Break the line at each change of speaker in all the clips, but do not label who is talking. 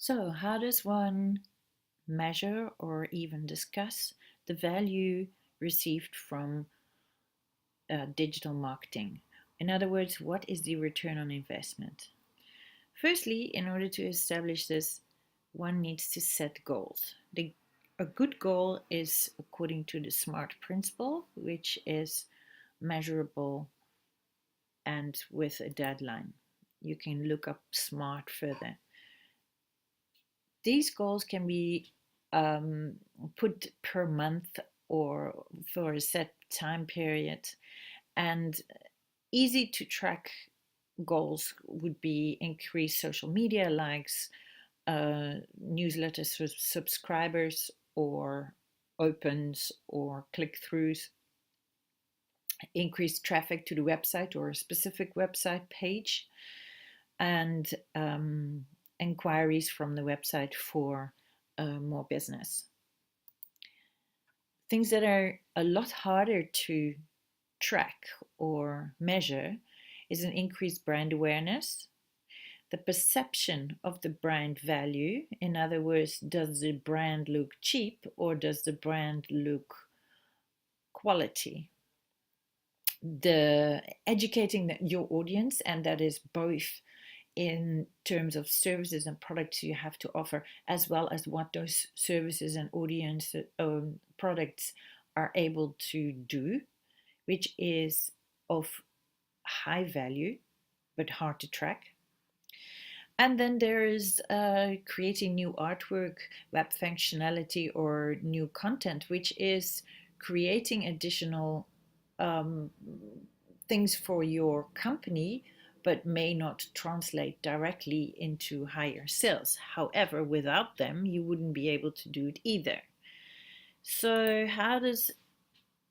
So, how does one measure or even discuss the value received from digital marketing? In other words, what is the return on investment? Firstly, in order to establish this, one needs to set goals. A good goal is according to the SMART principle, which is measurable and with a deadline. You can look up SMART further. These goals can be um, put per month or for a set time period. And easy to track goals would be increase social media likes, newsletter subscribers, or opens or click throughs, increase traffic to the website or a specific website page, and inquiries from the website for more business. Things that are a lot harder to track or measure is an increased brand awareness, the perception of the brand value. In other words, does the brand look cheap or does the brand look quality? The educating your audience, and that is both in terms of services and products you have to offer, as well as what those services and audience products are able to do, which is of high value but hard to track. And then there is creating new artwork, web functionality, or new content, which is creating additional um, things for your company, but may not translate directly into higher sales. However, without them, you wouldn't be able to do it either. So,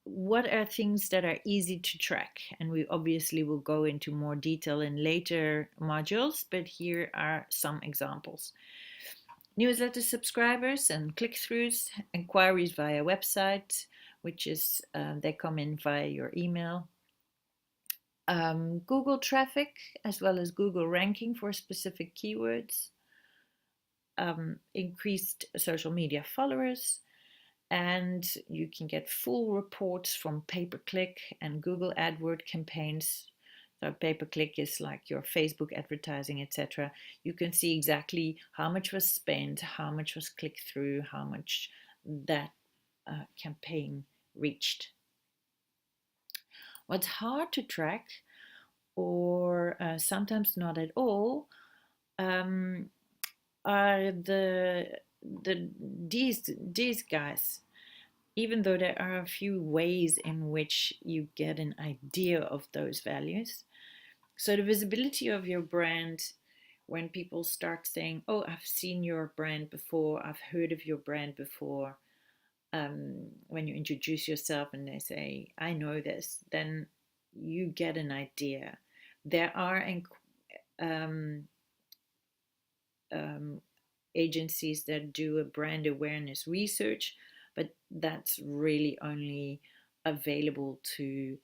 what are things that are easy to track? And we obviously will go into more detail in later modules, but here are some examples. Newsletter subscribers and click-throughs, inquiries via website, which is they come in via your email. Google traffic, as well as Google ranking for specific keywords. Increased social media followers, and you can get full reports from pay-per-click and Google AdWord campaigns. So pay-per-click is like your Facebook advertising, etc. You can see exactly how much was spent, how much was clicked through, how much that campaign reached. What's hard to track, or sometimes not at all, um, are these guys. Even though there are a few ways in which you get an idea of those values. So the visibility of your brand, when people start saying, oh, I've seen your brand before, I've heard of your brand before, when you introduce yourself and they say, I know this, then you get an idea. There are um, um, agencies that do a brand awareness research, but that's really only available to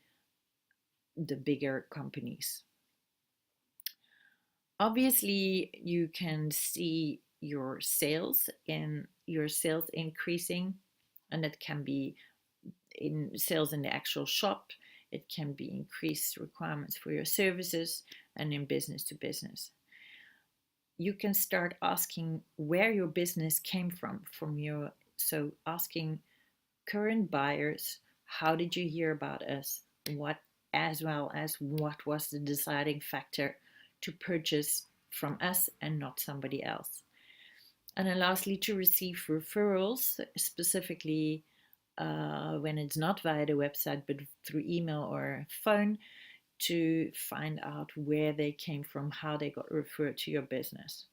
the bigger companies. Obviously, you can see your sales increasing, and that can be in sales in the actual shop. It can be increased requirements for your services, and in business to business. You can start asking where your business came from your, so asking current buyers, how did you hear about us? What, as well as what was the deciding factor to purchase from us and not somebody else? And then lastly, to receive referrals, specifically when it's not via the website but through email or phone, to find out where they came from, how they got referred to your business.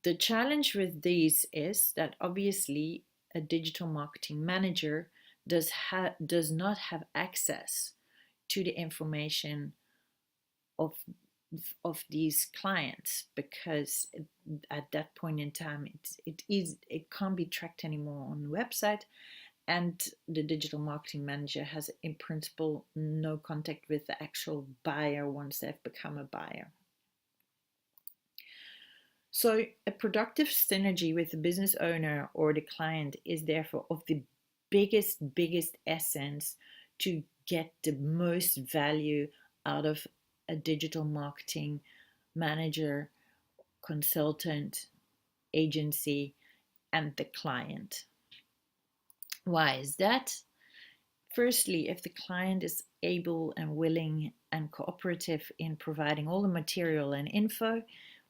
The challenge with these is that obviously a digital marketing manager does not have access to the information of these clients, because at that point in time it can't be tracked anymore on the website, and the digital marketing manager has in principle no contact with the actual buyer once they've become a buyer. So, a productive synergy with the business owner or the client is therefore of the biggest essence to get the most value out of a digital marketing manager, consultant, agency, and the client. Why is that? Firstly, if the client is able and willing and cooperative in providing all the material and info,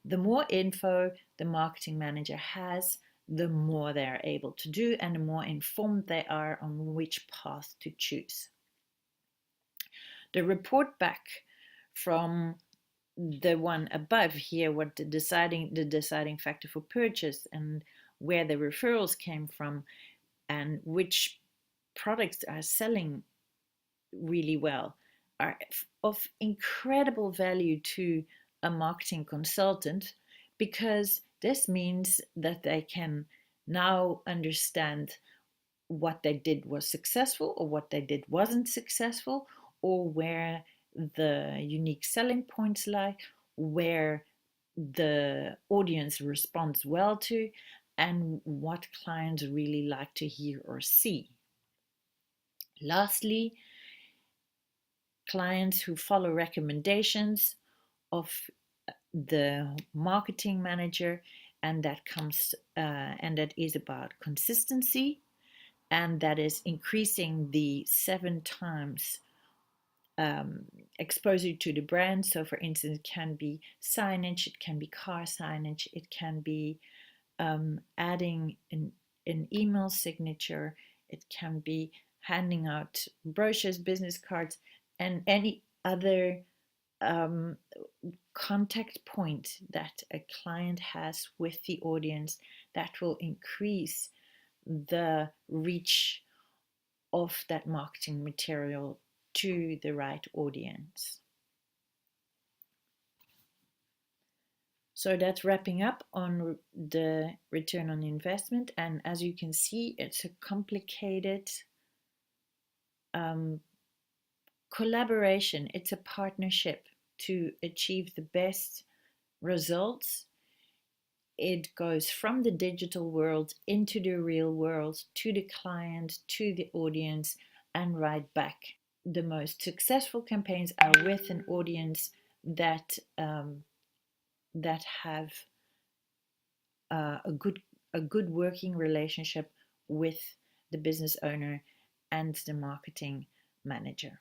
the more info the marketing manager has, the more they're able to do and the more informed they are on which path to choose. The report back from the one above here, what the deciding factor for purchase and where the referrals came from and which products are selling really well, are of incredible value to a marketing consultant, because this means that they can now understand what they did was successful or what they did wasn't successful, or where the unique selling points lie, where the audience responds well to, and what clients really like to hear or see. Lastly, clients who follow recommendations of the marketing manager, and that is about consistency, and that is increasing the 7 times exposure to the brand. So, for instance, it can be signage, it can be car signage, it can be adding an email signature, it can be handing out brochures, business cards, and any other um, contact point that a client has with the audience that will increase the reach of that marketing material to the right audience. So that's wrapping up on the return on investment. And as you can see, it's a complicated um, collaboration, it's a partnership to achieve the best results. It goes from the digital world into the real world, to the client, to the audience, and right back. The most successful campaigns are with an audience that have a good working relationship with the business owner and the marketing manager.